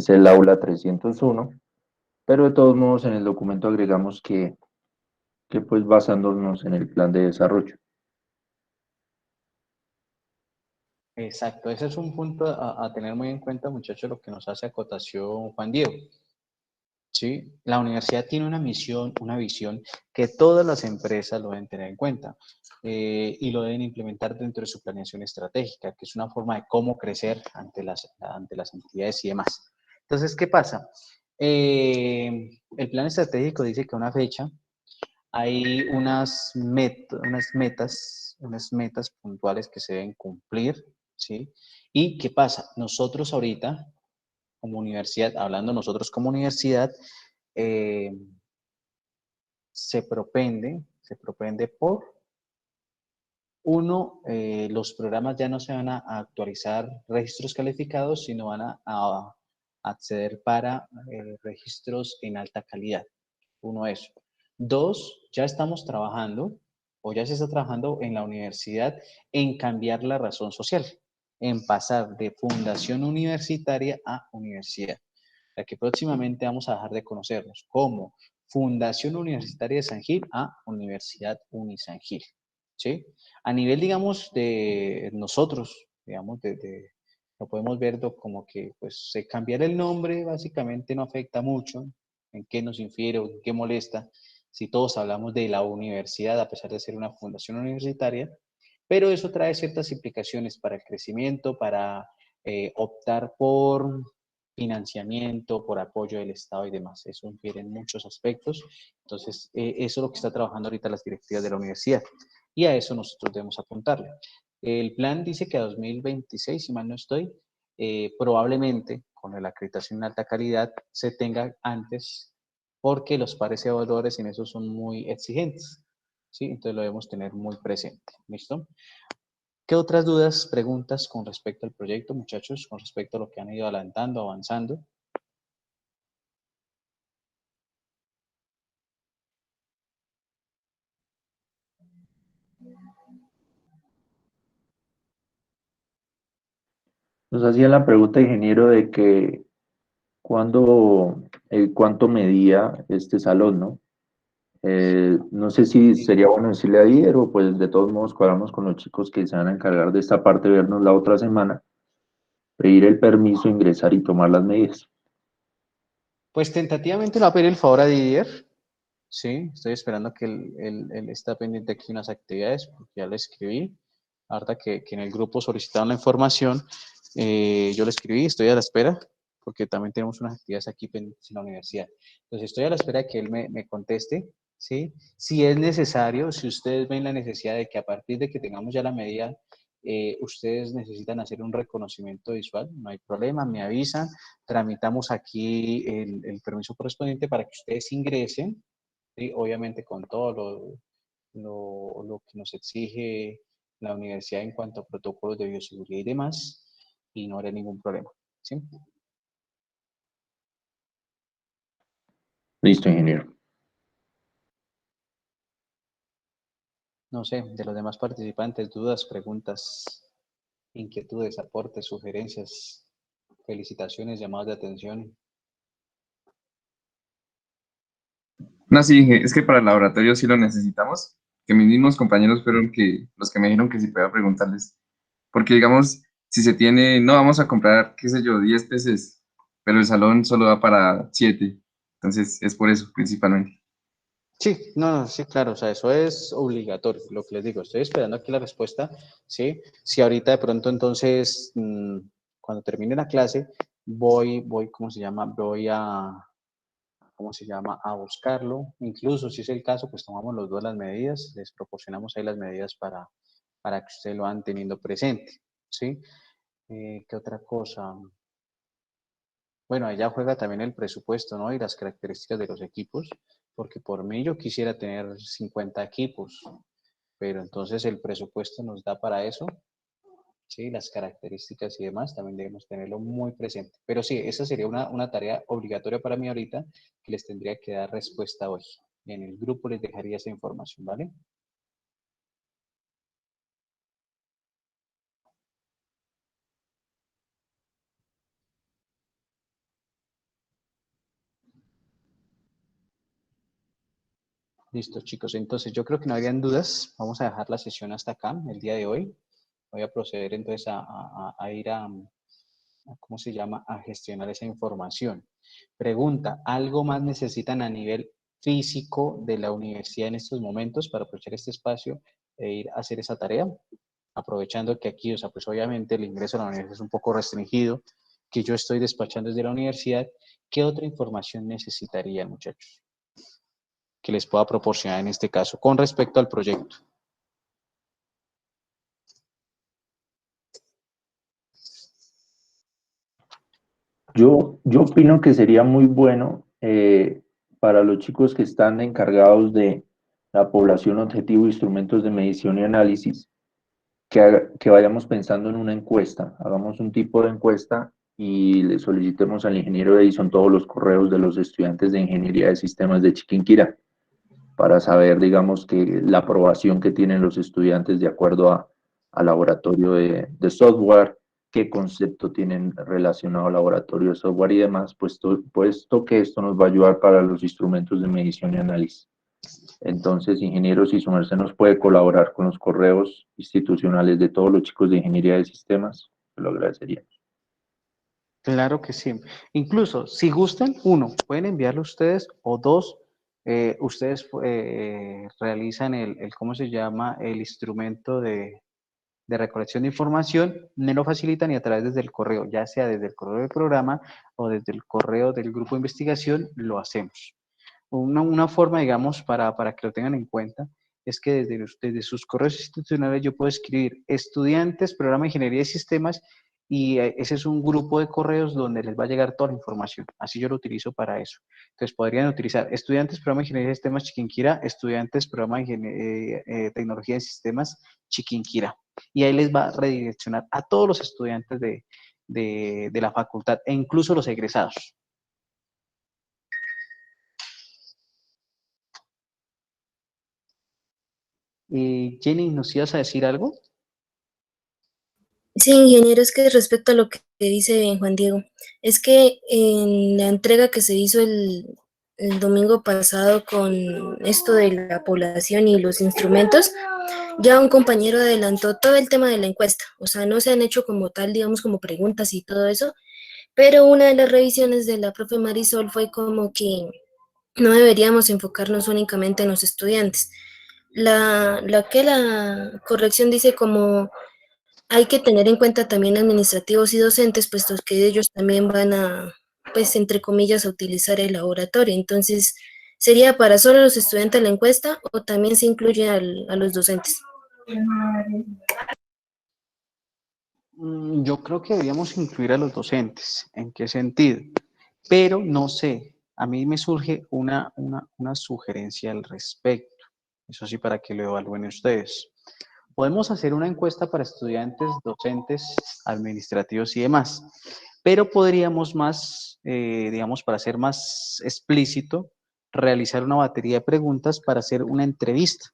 S4: el aula 301, pero de todos modos en el documento agregamos que pues basándonos en el plan de desarrollo.
S1: Exacto. Ese es un punto a tener muy en cuenta, muchachos, lo que nos hace acotación Juan Diego. ¿Sí? La universidad tiene una misión, una visión que todas las empresas lo deben tener en cuenta y lo deben implementar dentro de su planeación estratégica, que es una forma de cómo crecer ante las entidades y demás. Entonces, ¿qué pasa? El plan estratégico dice que a una fecha hay unas metas puntuales que se deben cumplir, ¿sí? ¿Y qué pasa? Nosotros ahorita, como universidad, hablando nosotros como universidad, eh, se propende por, uno, los programas ya no se van a actualizar registros calificados, sino van a acceder para registros en alta calidad. Uno, eso. Dos, ya estamos trabajando o ya se está trabajando en la universidad en cambiar la razón social, en pasar de fundación universitaria a universidad. La que próximamente vamos a dejar de conocernos como Fundación Universitaria de San Gil a Universidad Unisangil. ¿Sí? A nivel, digamos, de nosotros, digamos, lo podemos ver como que, pues, cambiar el nombre básicamente no afecta mucho, en qué nos infiere o en qué molesta, si todos hablamos de la universidad, a pesar de ser una fundación universitaria, pero eso trae ciertas implicaciones para el crecimiento, para optar por financiamiento, por apoyo del Estado y demás. Eso infiere en muchos aspectos. Entonces, eso es lo que está trabajando ahorita las directivas de la universidad. Y a eso nosotros debemos apuntarle. El plan dice que a 2026, si mal no estoy, probablemente con la acreditación en alta calidad se tenga antes, porque los pares evaluadores en eso son muy exigentes. ¿Sí? Entonces lo debemos tener muy presente. ¿Listo? ¿Qué otras dudas, preguntas con respecto al proyecto, muchachos, con respecto a lo que han ido adelantando, avanzando?
S4: Nos hacía la pregunta, ingeniero, de que cuánto medía este salón, ¿no? No sé si sería bueno decirle a Dier o pues de todos modos cuadramos con los chicos que se van a encargar de esta parte, vernos la otra semana, pedir el permiso, ingresar y tomar las medidas.
S1: Pues tentativamente le va a pedir el favor a Didier. Sí, estoy esperando que él está pendiente aquí de unas actividades, porque ya le escribí. Ahorita que en el grupo solicitaron la información, yo le escribí, estoy a la espera, porque también tenemos unas actividades aquí pendientes en la universidad. Entonces estoy a la espera de que él me conteste ¿sí? Si es necesario, si ustedes ven la necesidad de que a partir de que tengamos ya la medida, ustedes necesitan hacer un reconocimiento visual, no hay problema, me avisan, tramitamos aquí el permiso correspondiente para que ustedes ingresen, ¿sí? Obviamente con todo lo que nos exige la universidad en cuanto a protocolos de bioseguridad y demás, y no habrá ningún problema, ¿sí?
S4: Listo, ingeniero.
S1: No sé, de los demás participantes, dudas, preguntas, inquietudes, aportes, sugerencias, felicitaciones, llamadas de atención.
S5: No, sí, es que para el laboratorio sí lo necesitamos, que mis mismos compañeros fueron los que me dijeron que si podía preguntarles, porque digamos, si se tiene, no vamos a comprar, qué sé yo, 10 peces, pero el salón solo da para 7, entonces es por eso principalmente.
S1: Sí, no, sí, claro, o sea, eso es obligatorio, lo que les digo, estoy esperando aquí la respuesta, ¿sí? Si ahorita de pronto entonces, cuando termine la clase, ¿cómo se llama? ¿Cómo se llama? A buscarlo, incluso si es el caso, pues tomamos los dos las medidas, les proporcionamos ahí las medidas para que ustedes lo van teniendo presente, ¿sí? ¿Qué otra cosa? Bueno, allá juega también el presupuesto, ¿no? Y las características de los equipos, porque por mí yo quisiera tener 50 equipos, pero entonces el presupuesto nos da para eso, ¿sí? Las características y demás también debemos tenerlo muy presente. Pero sí, esa sería una tarea obligatoria para mí ahorita que les tendría que dar respuesta hoy. En el grupo les dejaría esa información, ¿vale? Listo, chicos. Entonces, yo creo que no habrían dudas. Vamos a dejar la sesión hasta acá, el día de hoy. Voy a proceder entonces a ir ¿cómo se llama? A gestionar esa información. Pregunta, ¿algo más necesitan a nivel físico de la universidad en estos momentos para aprovechar este espacio e ir a hacer esa tarea? Aprovechando que aquí, o sea, pues obviamente el ingreso a la universidad es un poco restringido, que yo estoy despachando desde la universidad, ¿qué otra información necesitarían, muchachos? Que les pueda proporcionar en este caso con respecto al proyecto.
S4: Yo opino que sería muy bueno para los chicos que están encargados de la población objetivo, instrumentos de medición y análisis, que vayamos pensando en una encuesta. Hagamos un tipo de encuesta y le solicitemos al ingeniero Edison todos los correos de los estudiantes de Ingeniería de Sistemas de Chiquinquirá para saber, digamos, que la aprobación que tienen los estudiantes de acuerdo al laboratorio de software, qué concepto tienen relacionado al laboratorio de software y demás, puesto que esto nos va a ayudar para los instrumentos de medición y análisis. Entonces, ingenieros, si su merced nos puede colaborar con los correos institucionales de todos los chicos de Ingeniería de Sistemas, lo agradeceríamos.
S1: Claro que sí. Incluso, si gustan, uno, pueden enviarlo ustedes o dos, ustedes realizan ¿cómo se llama? El instrumento de recolección de información, me lo facilitan y a través desde el correo, ya sea desde el correo del programa o desde el correo del grupo de investigación, lo hacemos. Una forma, digamos, para que lo tengan en cuenta, es que desde sus correos institucionales yo puedo escribir estudiantes, programa de ingeniería de sistemas, y ese es un grupo de correos donde les va a llegar toda la información. Así yo lo utilizo para eso. Entonces podrían utilizar estudiantes, programa de ingeniería de sistemas Chiquinquirá, estudiantes, programa de tecnología de sistemas Chiquinquirá. Y ahí les va a redireccionar a todos los estudiantes de la facultad e incluso los egresados. Jenny, ¿nos ibas a decir algo?
S6: Sí, ingeniero, es que respecto a lo que dice Juan Diego, es que en la entrega que se hizo el domingo pasado con esto de la población y los instrumentos, ya un compañero adelantó todo el tema de la encuesta, o sea, no se han hecho como tal, digamos, como preguntas y todo eso, pero una de las revisiones de la profe Marisol fue como que no deberíamos enfocarnos únicamente en los estudiantes. La corrección dice como hay que tener en cuenta también administrativos y docentes, puesto que ellos también van a, pues, entre comillas, a utilizar el laboratorio. Entonces, ¿Sería para solo los estudiantes la encuesta o también se incluye a los docentes?
S1: Yo creo que deberíamos incluir a los docentes. ¿En qué sentido? Pero no sé, a mí me surge una sugerencia al respecto. Eso sí, para que lo evalúen ustedes. Podemos hacer una encuesta para estudiantes, docentes, administrativos y demás, pero podríamos más, digamos, para ser más explícito, realizar una batería de preguntas para hacer una entrevista.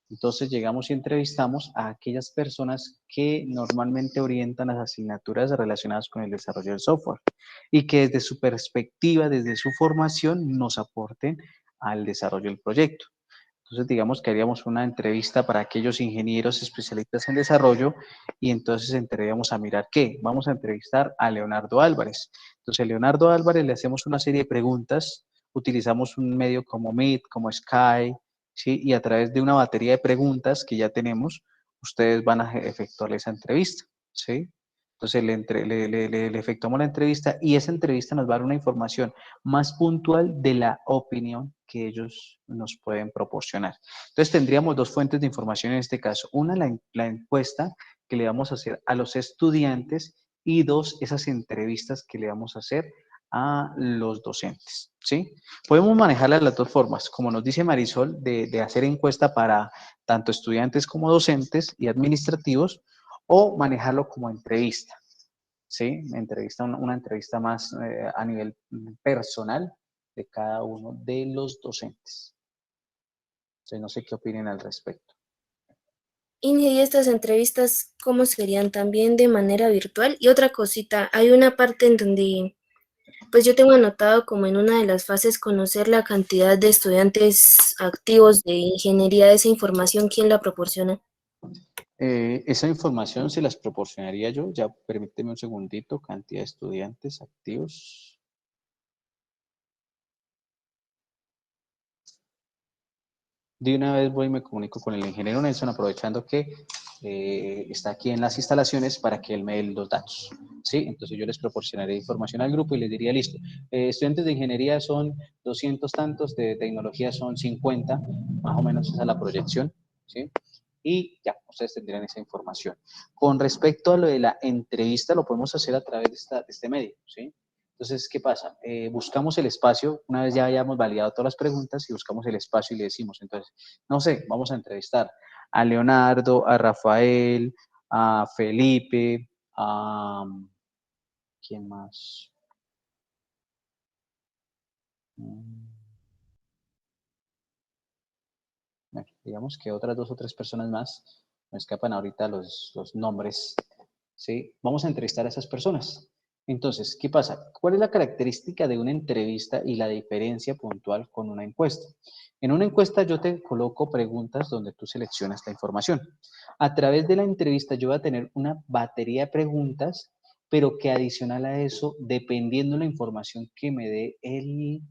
S1: Entonces llegamos y entrevistamos a aquellas personas que normalmente orientan las asignaturas relacionadas con el desarrollo del software y que desde su perspectiva, desde su formación, nos aporten al desarrollo del proyecto. Entonces, digamos que haríamos una entrevista para aquellos ingenieros especialistas en desarrollo y entonces entraríamos a mirar qué. Vamos a entrevistar a Leonardo Álvarez. Entonces, a Leonardo Álvarez le hacemos una serie de preguntas, utilizamos un medio como Meet, como Skype, ¿sí? Y a través de una batería de preguntas que ya tenemos, ustedes van a efectuar esa entrevista, ¿sí? Entonces, le efectuamos la entrevista y esa entrevista nos va a dar una información más puntual de la opinión que ellos nos pueden proporcionar. Entonces tendríamos dos fuentes de información en este caso. Una, la encuesta que le vamos a hacer a los estudiantes y dos, esas entrevistas que le vamos a hacer a los docentes, ¿sí? Podemos manejarla de las dos formas, como nos dice Marisol, de hacer encuesta para tanto estudiantes como docentes y administrativos, o manejarlo como entrevista, ¿sí? Una entrevista más a nivel personal de cada uno de los docentes. Entonces, no sé qué opinen al respecto.
S6: ¿Y estas entrevistas cómo serían? ¿También de manera virtual? Y otra cosita, hay una parte en donde, pues yo tengo anotado como en una de las fases conocer la cantidad de estudiantes activos de ingeniería. ¿Esa información quién la proporciona?
S1: Esa información se las proporcionaría yo. Ya permíteme un segundito. Cantidad de estudiantes activos. De una vez voy y me comunico con el ingeniero Nelson, aprovechando que está aquí en las instalaciones para que él me dé los datos. ¿Sí? Entonces yo les proporcionaré información al grupo y les diría, listo, estudiantes de ingeniería son 200 tantos, de tecnología son 50, más o menos esa es la proyección. ¿Sí? Y ya, ustedes tendrían esa información. Con respecto a lo de la entrevista, lo podemos hacer a través de este medio. ¿Sí? Entonces, ¿qué pasa? Buscamos el espacio, una vez ya hayamos validado todas las preguntas y buscamos el espacio y le decimos, entonces, no sé, vamos a entrevistar a Leonardo, a Rafael, a Felipe, a... ¿Quién más? Bueno, digamos que otras 2 o 3 personas más, me escapan ahorita los nombres, ¿sí? Vamos a entrevistar a esas personas. Entonces, ¿qué pasa? ¿Cuál es la característica de una entrevista y la diferencia puntual con una encuesta? En una encuesta yo te coloco preguntas donde tú seleccionas la información. A través de la entrevista yo voy a tener una batería de preguntas, pero que adicional a eso, dependiendo de la información que me dé el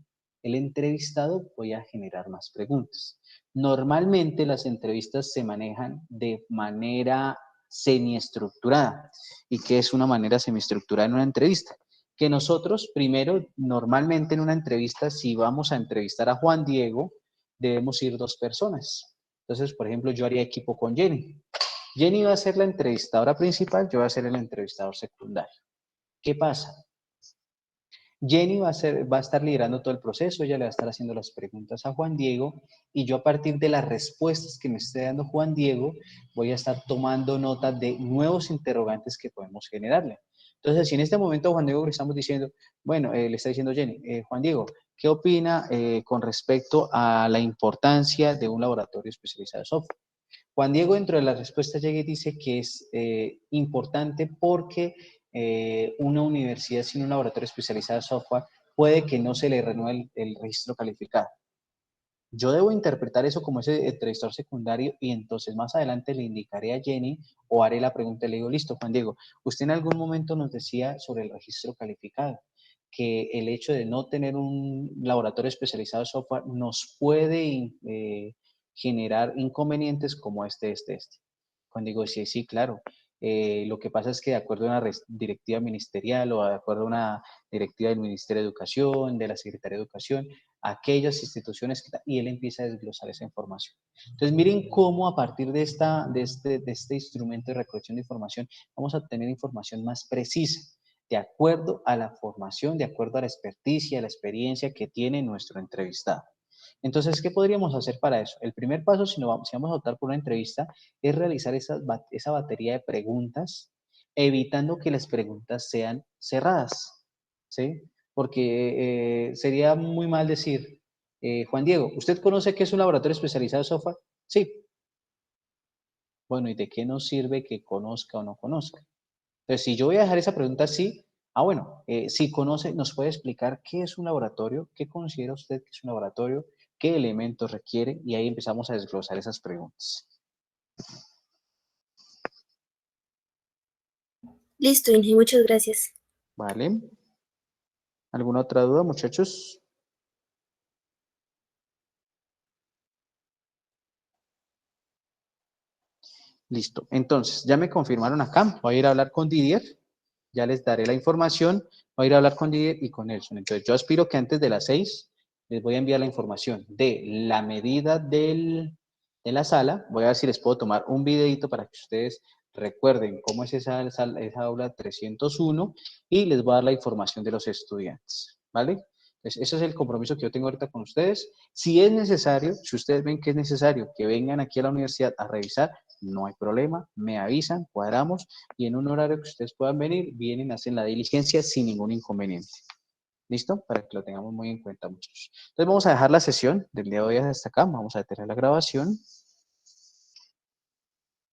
S1: entrevistado, voy a generar más preguntas. Normalmente las entrevistas se manejan de manera semiestructurada. ¿Y qué es una manera semiestructurada en una entrevista? Que nosotros primero, normalmente en una entrevista, si vamos a entrevistar a Juan Diego, debemos ir 2 personas. Entonces, por ejemplo, yo haría equipo con Jenny. Jenny va a ser la entrevistadora principal, yo voy a ser el entrevistador secundario. ¿Qué pasa? Jenny va a estar liderando todo el proceso, ella le va a estar haciendo las preguntas a Juan Diego y yo a partir de las respuestas que me esté dando Juan Diego voy a estar tomando nota de nuevos interrogantes que podemos generarle. Entonces, si en este momento Juan Diego le estamos diciendo, bueno, le está diciendo Jenny, Juan Diego, ¿qué opina con respecto a la importancia de un laboratorio especializado de software? Juan Diego dentro de la respuesta llega y dice que es importante porque una universidad sin un laboratorio especializado de software puede que no se le renueve el registro calificado. Yo debo interpretar eso como ese entrevistador secundario y entonces más adelante le indicaré a Jenny o haré la pregunta y le digo, listo, Juan Diego, usted en algún momento nos decía sobre el registro calificado, que el hecho de no tener un laboratorio especializado de software nos puede generar inconvenientes como este. Juan Diego, sí, sí, claro. Lo que pasa es que de acuerdo a una directiva ministerial o de acuerdo a una directiva del Ministerio de Educación, de la Secretaría de Educación, aquellas instituciones, y él empieza a desglosar esa información. Entonces, miren cómo a partir de este instrumento de recolección de información, vamos a obtener información más precisa, de acuerdo a la formación, de acuerdo a la experticia, a la experiencia que tiene nuestro entrevistado. Entonces, ¿qué podríamos hacer para eso? El primer paso, si vamos a optar por una entrevista, es realizar esa batería de preguntas, evitando que las preguntas sean cerradas, ¿sí? Porque sería muy mal decir, Juan Diego, ¿usted conoce qué es un laboratorio especializado de software? Sí. Bueno, ¿y de qué nos sirve que conozca o no conozca? Entonces, si yo voy a dejar esa pregunta así, bueno, si conoce, nos puede explicar qué es un laboratorio, qué considera usted que es un laboratorio, qué elementos requiere, y ahí empezamos a desglosar esas preguntas.
S6: Listo, Inge, muchas gracias.
S1: ¿Vale? ¿Alguna otra duda, muchachos? Listo. Entonces, ya me confirmaron acá. Voy a ir a hablar con Didier. Ya les daré la información. Voy a ir a hablar con Didier y con Nelson. Entonces, yo aspiro que antes de las 6 les voy a enviar la información de la medida de la sala. Voy a ver si les puedo tomar un videito para que ustedes recuerden cómo es esa aula 301 y les voy a dar la información de los estudiantes. ¿Vale? Entonces, ese es el compromiso que yo tengo ahorita con ustedes. Si es necesario, si ustedes ven que es necesario que vengan aquí a la universidad a revisar, no hay problema, me avisan, cuadramos y en un horario que ustedes puedan venir, vienen, hacen la diligencia sin ningún inconveniente. ¿Listo? Para que lo tengamos muy en cuenta, muchachos. Entonces vamos a dejar la sesión del día de hoy hasta acá, vamos a detener la grabación.